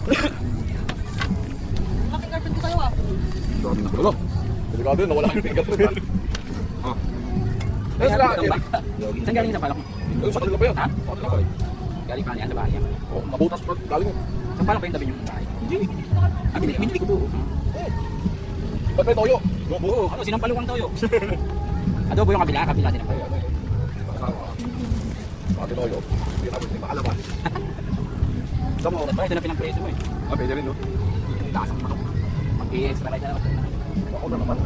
Laki carpet ko sa'yo ah. Dami na. Ano? Delikado yun, nawala kang fingerprint. Oh. Eh, sila. Saan galing sa palak mo? Sa kanila ba yun? Ha? Sa kanila ba yun? Galing pa niyan sa bahay niya. Oh, nabutas pa. Galing mo. Sa palak ba yung tabi niyo? Hindi. Ah, binili ko buo. Ba't may toyo? Oo, ano, sinampalukang toyo. Adobo yung kabila sinampalukang. Bakit toyo? Hindi namin hindi makalabas. Ito mo, ito na pinagpreso mo eh. Ah, pwede rin, no? Lasang manok. Mag-i-extra kayo na. Ako na naman.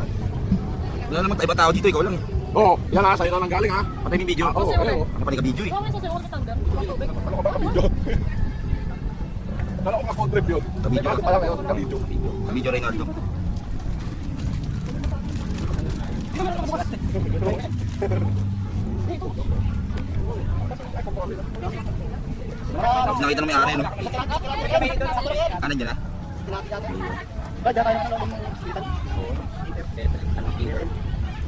Wala naman tayo ba tao dito, ikaw lang eh. Oo, yan ha, sa'yo na nang galing ha. Patay mo yung video. Oo, oo. Ano pa video eh. Ikaw may sasayaw ka thunder. Tubig. Ano ka ba ka-video? Kala ko ka-contribute. Ka-video. Bago pa lang ngayon, ka-video. Video Reynaldo. Nakita na may ari, no? Ano dyan, ha?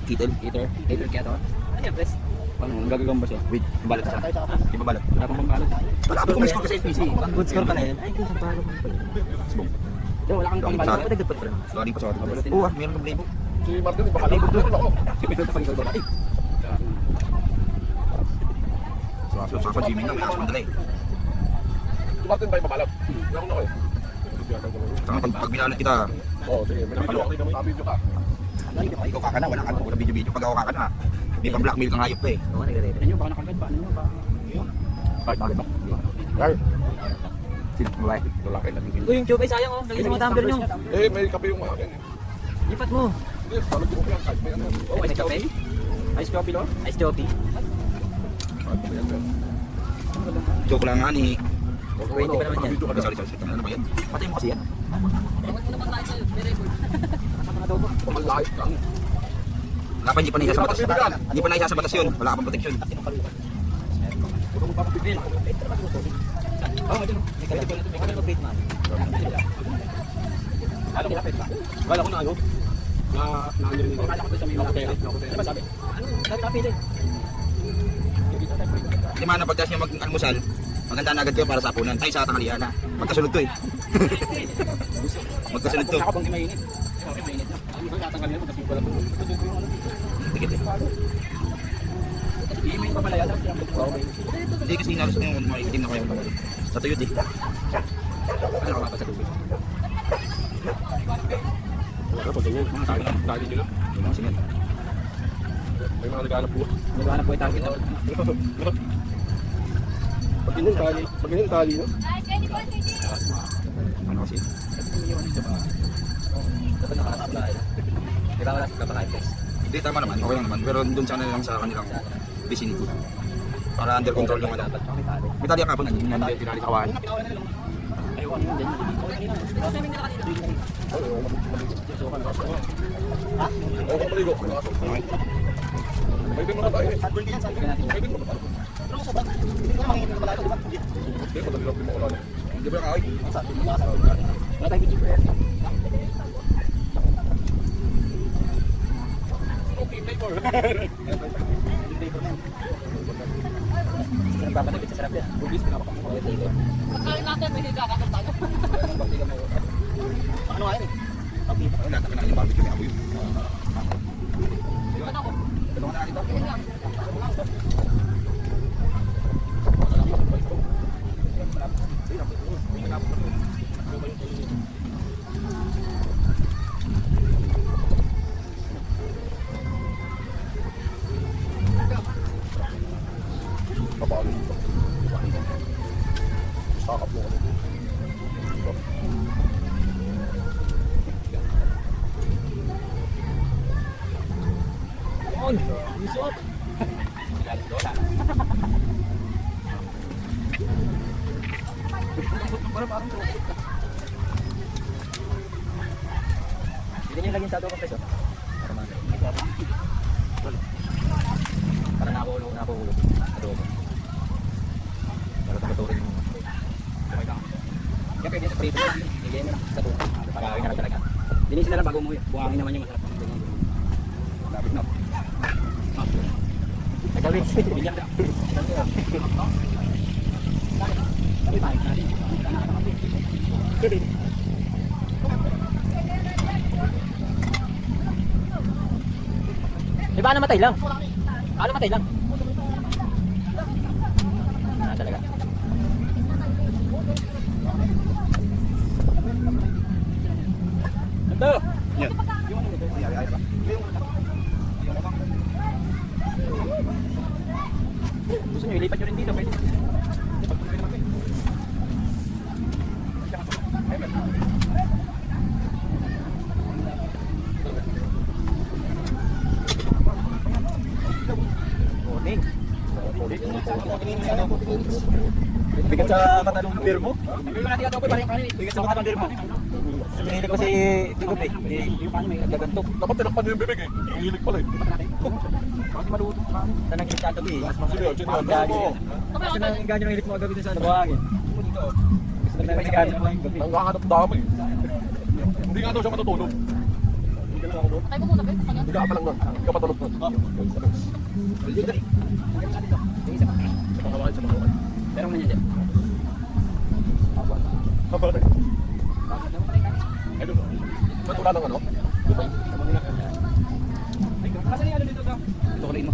Kitel? Heater kaya to? Ano yan, press? Paano, gagawin ba siya? Wait, Balot sa. di ba balot? Wala pang pambalot. Wala, ako may score kasi SPC. Ang good score pala yan. Ay, kung sa balot. Yo, wala kang Galing pa pambalot. sa atin. Galing pa sa atin. Oo, meron kang playbook. Si Martin, baka lang doon ako. So, sa Jimmy na, may alas mandala eh. Si Martin ba yung mabalap? Meron ako eh. Saka pag binalot kita, Oo, sige. May video ako, video ka. ikaw kakana, wala video-video. Pag ako kakana, may pang-blackmail kang hayop pa eh. Oo, nagre-ready. Ano, baka nakagad ba? Ano nyo ba? Bakit ba? Ay, Sino ba? lalaki na din. Uy, yung tube ay sayang oh. Lagi sa mga tumbler nyo. Eh, may kape yung akin eh. Lipat mo. Hindi, balot ko yan. Kahit may ano. Oh, ice coffee? Ice coffee, no? Ice coffee. Kahit may ano. Joke lang nga ni. Pwede pa naman yan. Video ka na. Sorry. Ano ba yan? Patay mo kasi yan. Tawag mo naman tayo sa'yo. May record. Malait ka. Wala pa, hindi pa naisa sa batas. Hindi pa naisa sa batas yun. Wala ka pang protection. Oh, ito. May kalat ko na ito. May kalat ko plate man. Alam ko na plate ba? Wala ko na ano. Na ano rin nito. Akala ko ito sa may mga pere. Ano ba sabi? Sabi na pili. Hindi man, pagkas niya mag-almusal, maganda na agad kayo para sa apunan. Tayo sa tanghalian na. Magkasunod to eh. Magkasunod to. Ako bang mainit? Okay, mainit na. Ano tatanggalin mo kasi wala mo. Dikit eh. Email pa pala yata. Hindi kasi naros na yung mga itim na kayo. Sa tuyot eh. Ano ka pa sa tubig? Wala pa ganyan. Mga sabi lang. Dali nila. Yung mga singan. May mga naghanap po. Naghahanap po yung target. Pag ganyan tali. Pag ganyan tali, no? Ano kasi? Dapat nakaka-apply. Di ba wala sa kapakaites? Hindi, tama naman. Okay lang naman. Pero doon sana lang sa kanilang vicinity. Para under control yung ano. Okay, tali. May tali ang kapon na. Hindi tinali sa kawain. Ayun, yun din. Kasi may nila kanina. Oo, maligo. May din mga tayo eh. May din mga tayo. Hindi, madali lang din mo ulan. Hindi ba yung kahoy? Wala tayong video. Nagpapanagit sa sarap yan. Bugis, pinapakamuha. Pagkain natin, may higakakot tayo. Ano nga yun eh? Wala, taka na yung barbecue. May amoy. Ano ako? Ano ka na dito? Yun nga. Kapalo dito. Sakap mo ano. On! Usop! Hindi niyo lagyan sa adobo preso. Para nakuulog. Adobo. Para tapaturin mo. Okay ka. Kaya pwede sa prito lang. Bigyan mo na sa tuwa. Para gawin na lang talaga. Linisin na lang bago umuwi. Buhangin naman yung masarap. Lapit na. Nagawin. Bilyan na. Sabi tayo natin. Di ba namatay lang? Namatay lang. Talaga. Ito. Yan. Gusto nyo, ilipat nyo rin dito. Pwede. Morning. Bigat sa mata ng beer mo? Bigat sa mata ng beer mo. Hinihilig ko si Tigup eh. Yung paano may nagagantok. Dapat tinakpan yung bibig eh. Ang hilig pala eh. Bakit maluto? Saan nang hilig kagabi eh? Mas Sino yun? Sino yun? Kasi nang ganyan ang hilig mo kagabi dun sa buhangin. Gusto na nang ganyan mo kagabi. Nanghahanap dami eh. Hindi nga daw siya matutulog. Tayo po muna, Ben. Hindi ka pa lang nun. Hindi ka patulog nun. Sa pangawakit, sa pangawakit. Pero mo na dyan. Bakit? Ay, doon. Ba't wala ng ano? Kasi ano dito ka? Ito ko rin mo.